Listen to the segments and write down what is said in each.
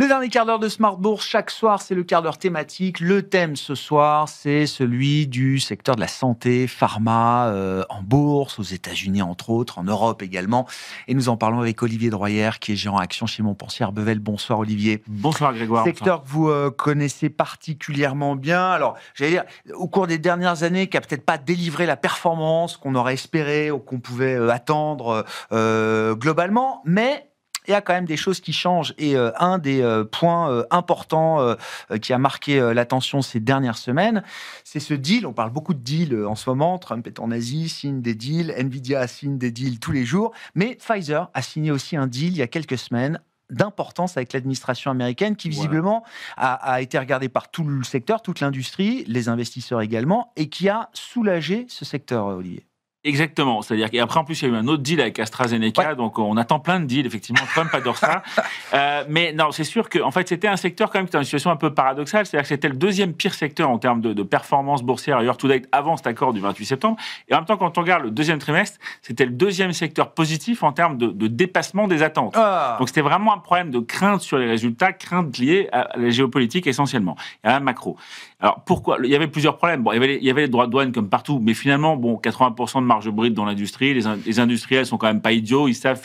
Le dernier quart d'heure de Smart Bourse, chaque soir, c'est le quart d'heure thématique. Le thème ce soir, c'est celui du secteur de la santé, pharma, en bourse, aux États-Unis entre autres, en Europe également. Et nous en parlons avec Olivier Droyère, qui est gérant action chez Montpensier Arbevel. Bonsoir Olivier. Bonsoir Grégoire. Secteur que vous connaissez particulièrement bien. Alors, j'allais dire, au cours des dernières années, qui n'a peut-être pas délivré la performance qu'on aurait espéré ou qu'on pouvait attendre globalement, mais il y a quand même des choses qui changent. Et un des points importants qui a marqué l'attention ces dernières semaines, c'est ce deal. On parle beaucoup de deals en ce moment. Trump est en Asie, signe des deals. Nvidia signe des deals tous les jours. Mais Pfizer a signé aussi un deal il y a quelques semaines d'importance avec l'administration américaine qui visiblement a été regardée par tout le secteur, toute l'industrie, les investisseurs également, et qui a soulagé ce secteur, Olivier. Exactement, c'est-à-dire qu'après en plus il y a eu un autre deal avec AstraZeneca, donc on attend plein de deals, effectivement, Trump adore ça, mais non, c'est sûr que en fait c'était un secteur quand même qui était dans une situation un peu paradoxale, c'est-à-dire que c'était le deuxième pire secteur en termes de performance boursière year to date avant cet accord du 28 septembre, et en même temps quand on regarde le deuxième trimestre, c'était le deuxième secteur positif en termes de dépassement des attentes. Donc c'était vraiment un problème de crainte sur les résultats, crainte liée à la géopolitique essentiellement, et à la macro. Alors pourquoi ? Il y avait plusieurs problèmes. Bon, il y avait les droits de douane comme partout, mais finalement, bon, 80% de marge brute dans l'industrie. Les industriels sont quand même pas idiots, ils savent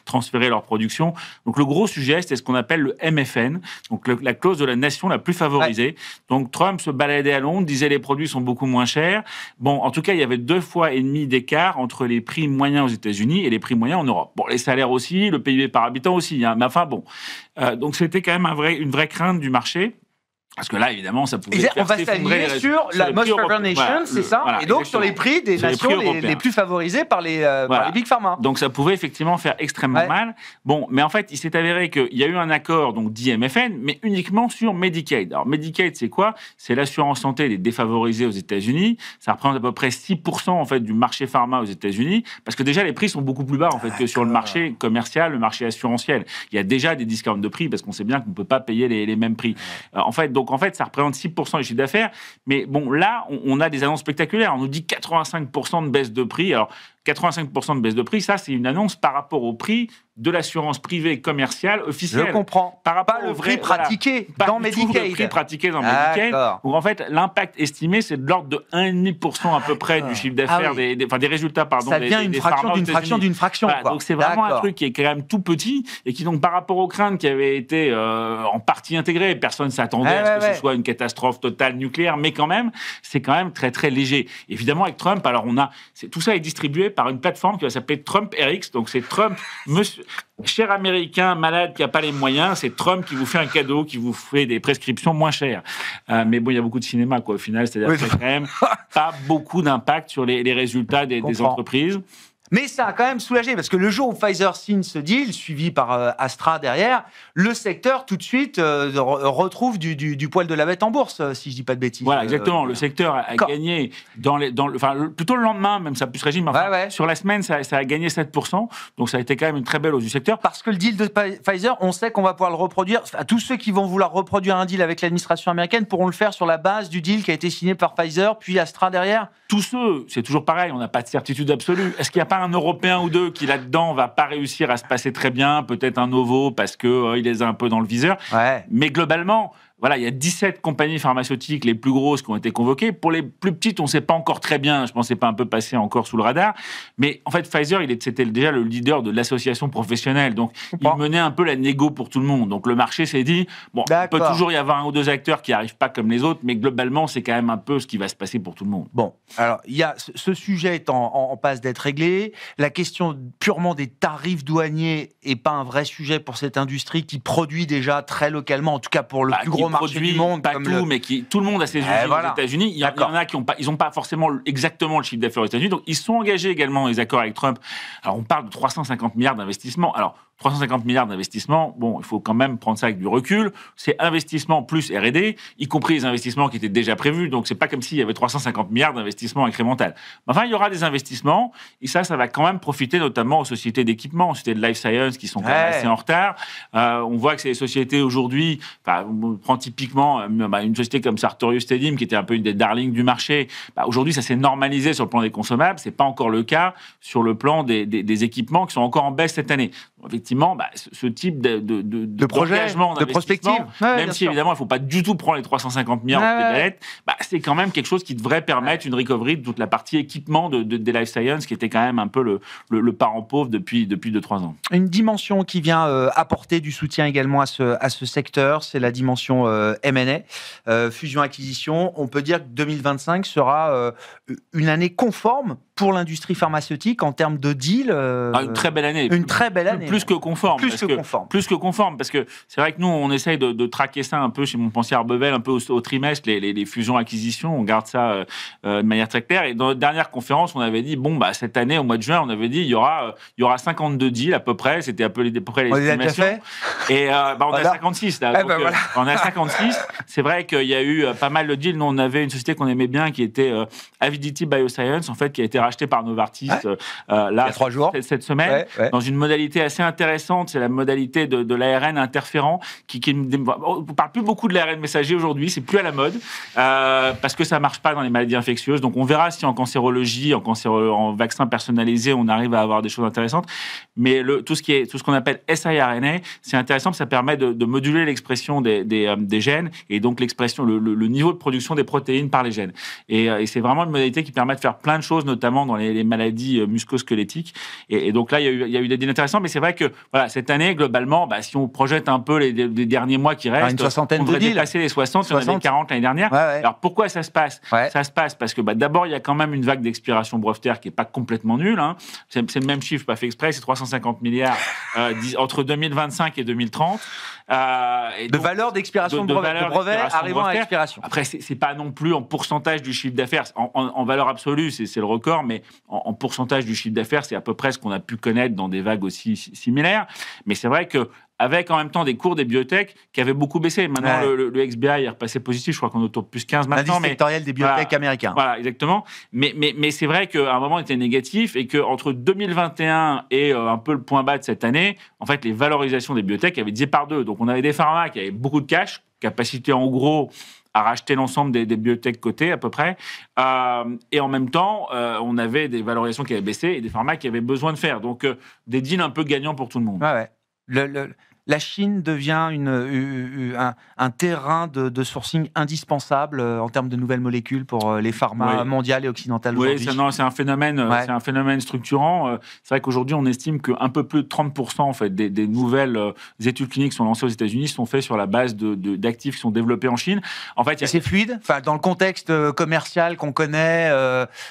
transférer leur production. Donc le gros sujet, c'était ce qu'on appelle le MFN, donc la clause de la nation la plus favorisée. Ouais. Donc Trump se baladait à Londres, disait les produits sont beaucoup moins chers. Bon, en tout cas, il y avait 2,5 fois d'écart entre les prix moyens aux États-Unis et les prix moyens en Europe. Bon, les salaires aussi, le PIB par habitant aussi, hein, mais enfin bon. Donc c'était quand même une vraie crainte du marché. Parce que là, évidemment, ça pouvait on va s'aligner sur la Most Favored Nation, voilà, c'est ça, et donc sur les prix des nations les plus favorisées par les Big Pharma. Donc ça pouvait effectivement faire extrêmement mal. Bon, mais en fait, il s'est avéré qu'il y a eu un accord donc d'IMFN, mais uniquement sur Medicaid. Alors Medicaid, c'est quoi ? C'est l'assurance santé des défavorisés aux États-Unis. Ça représente à peu près 6% en fait du marché pharma aux États-Unis, parce que déjà les prix sont beaucoup plus bas en fait que sur le marché commercial, le marché assurantiel. Il y a déjà des discounts de prix parce qu'on sait bien qu'on ne peut pas payer les mêmes prix. Donc en fait, ça représente 6% du chiffre d'affaires. Mais bon, là, on a des annonces spectaculaires. On nous dit 85% de baisse de prix. Alors, 85% de baisse de prix, ça, c'est une annonce par rapport au prix de l'assurance privée commerciale officielle. Je comprends. Par rapport pas le prix pratiqué dans Medicaid. Le prix pratiqué dans Medicaid. Où en fait, l'impact estimé, c'est de l'ordre de 1,5% à peu près du chiffre d'affaires, des résultats, pardon. Ça devient une fraction d'une fraction. Voilà, donc c'est vraiment un truc qui est quand même tout petit et qui, donc, par rapport aux craintes qui avaient été en partie intégrées, personne ne s'attendait à ce que ce soit une catastrophe totale nucléaire, mais quand même, c'est quand même très, très léger. Évidemment, avec Trump, alors tout ça est distribué par une plateforme qui va s'appeler Trump RX. Donc c'est Trump, monsieur, cher américain malade qui n'a pas les moyens, c'est Trump qui vous fait un cadeau, qui vous fait des prescriptions moins chères. Mais bon, il y a beaucoup de cinéma quoi au final, c'est-à-dire qu'il n'y a quand même pas beaucoup d'impact sur les résultats des entreprises. Mais ça a quand même soulagé, parce que le jour où Pfizer signe ce deal, suivi par Astra derrière, le secteur, tout de suite, retrouve du poil de la bête en bourse, si je ne dis pas de bêtises. Voilà, exactement. Le secteur a gagné, plutôt le lendemain, même ça a pu se régime, sur la semaine, ça a gagné 7%, donc ça a été quand même une très belle hausse du secteur. Parce que le deal de Pfizer, on sait qu'on va pouvoir le reproduire. Tous ceux qui vont vouloir reproduire un deal avec l'administration américaine pourront le faire sur la base du deal qui a été signé par Pfizer, puis Astra derrière. Tous ceux, c'est toujours pareil, on n'a pas de certitude absolue. Est-ce qu'il n'y a pas un Européen ou deux qui là-dedans va pas réussir à se passer très bien, peut-être un Novo parce que il les a un peu dans le viseur. Mais globalement, voilà, il y a 17 compagnies pharmaceutiques les plus grosses qui ont été convoquées. Pour les plus petites, on ne sait pas encore très bien. Je pense que c'est pas un peu passé encore sous le radar. Mais en fait, Pfizer, c'était déjà le leader de l'association professionnelle. Donc, il menait un peu la négo pour tout le monde. Donc, le marché s'est dit, bon, il peut toujours y avoir un ou deux acteurs qui n'arrivent pas comme les autres, mais globalement, c'est quand même un peu ce qui va se passer pour tout le monde. Bon, alors, il y a ce sujet est en passe d'être réglé. La question purement des tarifs douaniers n'est pas un vrai sujet pour cette industrie qui produit déjà très localement, en tout cas pour le plus gros marché du monde, pas tout, mais tout le monde a ses usines aux États-Unis. Il y en a qui n'ont pas forcément exactement le chiffre d'affaires aux États-Unis, donc ils sont engagés également dans les accords avec Trump. Alors on parle de 350 milliards d'investissements. Alors 350 milliards d'investissements, bon, il faut quand même prendre ça avec du recul. C'est investissement plus R&D, y compris les investissements qui étaient déjà prévus. Donc, c'est pas comme s'il y avait 350 milliards d'investissements incrémentaux. Enfin, il y aura des investissements. Et ça va quand même profiter notamment aux sociétés d'équipement, aux sociétés de life science qui sont quand même assez en retard. On voit que c'est des sociétés aujourd'hui, on prend typiquement une société comme Sartorius Stedim, qui était un peu une des darlings du marché. Aujourd'hui, ça s'est normalisé sur le plan des consommables. C'est pas encore le cas sur le plan des équipements qui sont encore en baisse cette année. effectivement, ce type de projet, d'engagement, de prospective, même si évidemment il ne faut pas du tout prendre les 350 milliards de dettes, c'est quand même quelque chose qui devrait permettre une recovery de toute la partie équipement des life science, qui était quand même un peu le parent pauvre depuis 2-3 ans. Une dimension qui vient apporter du soutien également à ce secteur, c'est la dimension M&A, fusion-acquisition. On peut dire que 2025 sera une année conforme pour l'industrie pharmaceutique en termes de deal. Une très belle année. Une très belle année. Plus que conforme. Plus que conforme, parce que c'est vrai que nous, on essaye de traquer ça un peu chez Montpensier Arbevel, un peu au trimestre, les fusions-acquisitions. On garde ça de manière très claire. Et dans notre dernière conférence, on avait dit, cette année, au mois de juin, on avait dit, il y aura 52 deals à peu près. C'était à peu près les estimations. Et on est à 56 là. On est à 56. C'est vrai qu'il y a eu pas mal de deals. Nous, on avait une société qu'on aimait bien qui était Avidity Bioscience, en fait, qui a été racheté par Novartis il y a 3 jours. Cette semaine, dans une modalité assez intéressante. C'est la modalité de l'ARN interférent on ne parle plus beaucoup de l'ARN messager aujourd'hui, c'est plus à la mode parce que ça ne marche pas dans les maladies infectieuses. Donc on verra si en cancérologie, en vaccin personnalisé, on arrive à avoir des choses intéressantes. Mais tout ce qu'on appelle siRNA, c'est intéressant parce que ça permet de moduler l'expression des gènes et donc l'expression, le niveau de production des protéines par les gènes. Et c'est vraiment une modalité qui permet de faire plein de choses, notamment dans les maladies musculo-squelettiques. Et donc là, il y a eu des deals intéressants, mais c'est vrai que cette année, globalement, si on projette un peu les derniers mois qui restent, on devrait dépasser les 60, on avait 40 l'année dernière. Alors pourquoi ça se passe Ça se passe parce que d'abord, il y a quand même une vague d'expiration brevetère qui n'est pas complètement nulle. C'est le même chiffre, pas fait exprès, c'est 350 milliards entre 2025 et 2030. De valeur d'expiration de brevets arrivant à expiration. Après, c'est pas non plus en pourcentage du chiffre d'affaires. En valeur absolue, c'est le record, mais en pourcentage du chiffre d'affaires, c'est à peu près ce qu'on a pu connaître dans des vagues aussi similaires. Mais c'est vrai qu'avec en même temps des cours des biotech qui avaient beaucoup baissé. Maintenant, le XBI est repassé positif. Je crois qu'on est autour de plus 15 maintenant. L'indice sectoriel des biotech américains. Voilà, exactement. Mais c'est vrai qu'à un moment, il était négatif et qu'entre 2021 et un peu le point bas de cette année, en fait, les valorisations des biotech avaient divisé par 2. Donc, on avait des pharma qui avaient beaucoup de cash, capacité en gros à racheter l'ensemble des biotech cotées à peu près. Et en même temps, on avait des valorisations qui avaient baissé et des pharma qui avaient besoin de faire. Donc, des deals un peu gagnants pour tout le monde. La Chine devient un terrain de sourcing indispensable en termes de nouvelles molécules pour les pharma mondiales et occidentales aujourd'hui. Oui, c'est un phénomène structurant. C'est vrai qu'aujourd'hui, on estime qu'un peu plus de 30% en fait, des nouvelles études cliniques qui sont lancées aux États-Unis sont faites sur la base d'actifs qui sont développés en Chine. En fait, c'est fluide, dans le contexte commercial qu'on connaît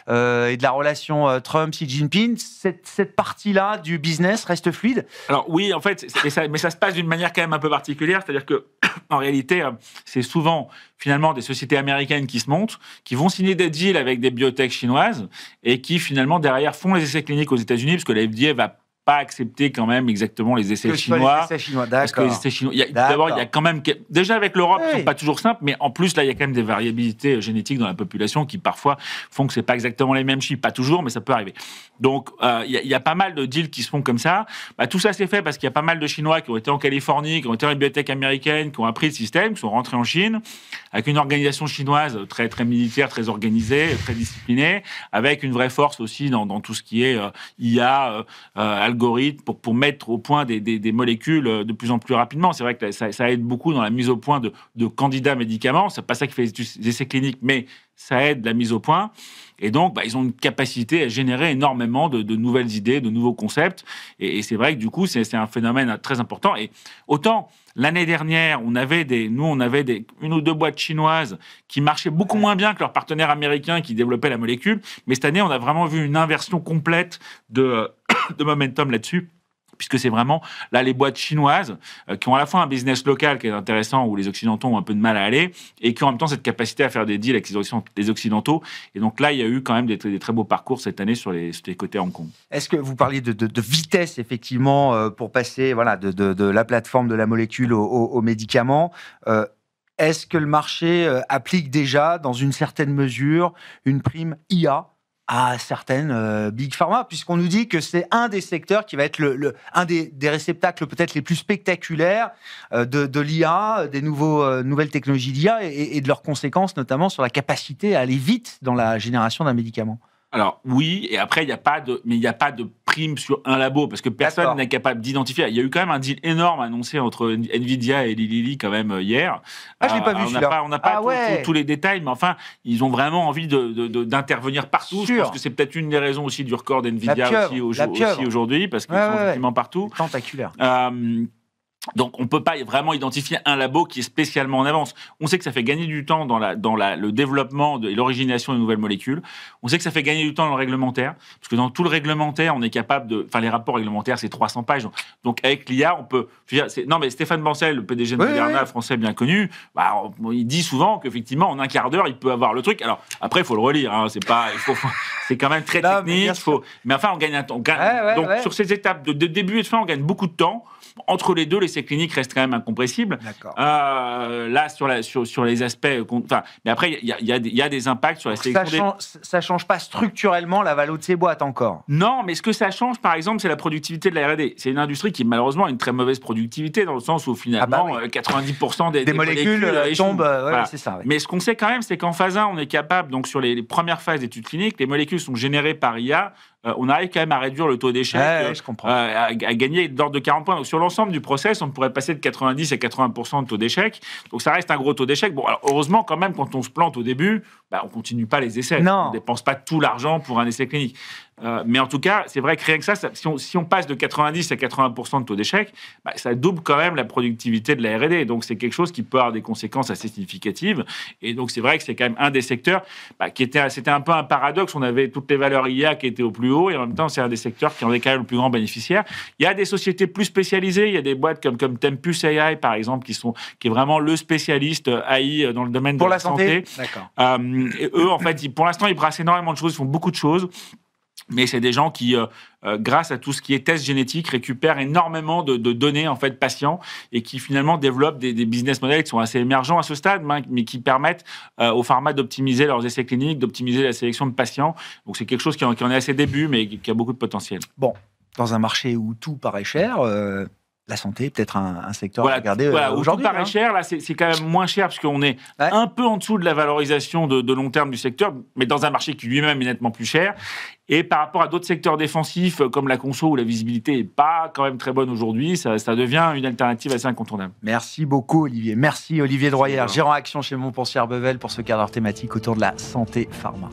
et de la relation Trump-Xi Jinping, cette partie-là du business reste fluide. Alors oui, en fait, mais ça se passe d'une manière quand même un peu particulière, c'est-à-dire que en réalité, c'est souvent finalement des sociétés américaines qui se montent, qui vont signer des deals avec des biotech chinoises et qui finalement derrière font les essais cliniques aux États-Unis parce que la FDA va pas accepter quand même exactement les essais chinois. Parce que les essais chinois, d'abord, il y a quand même... Déjà, avec l'Europe, ils ne sont pas toujours simples, mais en plus, là, il y a quand même des variabilités génétiques dans la population qui, parfois, font que ce n'est pas exactement les mêmes chiffres. Pas toujours, mais ça peut arriver. Donc, il y a pas mal de deals qui se font comme ça. Tout ça, c'est fait parce qu'il y a pas mal de Chinois qui ont été en Californie, qui ont été dans les bibliothèques américaines, qui ont appris le système, qui sont rentrés en Chine, avec une organisation chinoise très, très militaire, très organisée, très disciplinée, avec une vraie force aussi dans tout ce qui est IA, algorithmes pour mettre au point des molécules de plus en plus rapidement. C'est vrai que ça aide beaucoup dans la mise au point de candidats médicaments. C'est pas ça qui fait les essais cliniques, mais ça aide la mise au point. Et donc, ils ont une capacité à générer énormément de nouvelles idées, de nouveaux concepts. Et c'est vrai que du coup, c'est un phénomène très important. Et autant l'année dernière, on avait une ou deux boîtes chinoises qui marchaient beaucoup moins bien que leurs partenaires américains qui développaient la molécule. Mais cette année, on a vraiment vu une inversion complète de momentum là-dessus, puisque c'est vraiment là les boîtes chinoises qui ont à la fois un business local qui est intéressant où les Occidentaux ont un peu de mal à aller et qui ont en même temps cette capacité à faire des deals avec les Occidentaux. Et donc là, il y a eu quand même des très beaux parcours cette année sur les côtés Hong Kong. Est-ce que vous parliez de vitesse effectivement pour passer de la plateforme de la molécule au médicament est-ce que le marché applique déjà dans une certaine mesure une prime IA à certaines big pharma, puisqu'on nous dit que c'est un des secteurs qui va être un des réceptacles peut-être les plus spectaculaires de l'IA, des nouvelles technologies d'IA et de leurs conséquences, notamment sur la capacité à aller vite dans la génération d'un médicament. Alors oui, et après il n'y a pas de prime sur un labo parce que personne n'est capable d'identifier. Il y a eu quand même un deal énorme annoncé entre Nvidia et Lilly quand même hier. Ah, je l'ai pas vu celui-là. On n'a pas tous les détails, mais enfin ils ont vraiment envie d'intervenir partout. Je pense que c'est peut-être une des raisons aussi du record d'Nvidia aussi aujourd'hui parce qu'ils sont effectivement partout. Tentaculaire. Donc, on ne peut pas vraiment identifier un labo qui est spécialement en avance. On sait que ça fait gagner du temps dans le développement et l'origination de nouvelles molécules. On sait que ça fait gagner du temps dans le réglementaire, parce que dans tout le réglementaire, on est capable de... Enfin, les rapports réglementaires, c'est 300 pages. Donc, avec l'IA, on peut... Non, mais Stéphane Bancel, le PDG de Moderna, français bien connu, il dit souvent qu'effectivement, en un quart d'heure, il peut avoir le truc. Alors, après, il faut le relire. Hein, c'est quand même très technique. Mais enfin, on gagne un temps. Donc, sur ces étapes de début et de fin, on gagne beaucoup de temps. Entre les deux, l'essai clinique reste quand même incompressible. Là, sur les aspects... mais après, il y a des impacts sur la sélection ça ne change pas structurellement la valeur de ces boîtes encore. Non, mais ce que ça change, par exemple, c'est la productivité de la R&D. C'est une industrie qui, malheureusement, a une très mauvaise productivité, dans le sens où, finalement, 90% des molécules tombent. C'est ça. Mais ce qu'on sait quand même, c'est qu'en phase 1, on est capable, donc sur les premières phases d'études cliniques, les molécules sont générées par IA. On arrive quand même à réduire le taux d'échec, à gagner de l'ordre de 40 points. Donc, sur l'ensemble du process, on pourrait passer de 90 à 80% de taux d'échec. Donc, ça reste un gros taux d'échec. Bon, alors, heureusement, quand même, quand on se plante au début, on ne continue pas les essais. Non. On ne dépense pas tout l'argent pour un essai clinique. Mais en tout cas, c'est vrai que rien que ça, si on passe de 90 à 80% de taux d'échec, ça double quand même la productivité de la R&D. Donc, c'est quelque chose qui peut avoir des conséquences assez significatives. Et donc, c'est vrai que c'est quand même un des secteurs c'était un peu un paradoxe. On avait toutes les valeurs IA qui étaient au plus haut et en même temps, c'est un des secteurs qui en est quand même le plus grand bénéficiaire. Il y a des sociétés plus spécialisées. Il y a des boîtes comme Tempus AI, par exemple, qui est vraiment le spécialiste AI dans le domaine de la santé. D'accord. Et eux, en fait, pour l'instant, ils brassent énormément de choses. Ils font beaucoup de choses. Mais c'est des gens qui, grâce à tout ce qui est test génétique, récupèrent énormément de données en fait patients et qui finalement développent des business models qui sont assez émergents à ce stade, mais qui permettent aux pharma d'optimiser leurs essais cliniques, d'optimiser la sélection de patients. Donc c'est quelque chose qui en est à ses débuts, mais qui a beaucoup de potentiel. Bon, dans un marché où tout paraît cher. La santé, peut-être un secteur à regarder aujourd'hui. Tout paraît cher, là, c'est quand même moins cher parce qu'on est un peu en dessous de la valorisation de long terme du secteur, mais dans un marché qui lui-même est nettement plus cher. Et par rapport à d'autres secteurs défensifs comme la conso où la visibilité n'est pas quand même très bonne aujourd'hui, ça devient une alternative assez incontournable. Merci beaucoup Olivier. Merci Olivier Droyer, gérant action chez Montpensier Bevel pour ce quart d'heure thématique autour de la santé pharma.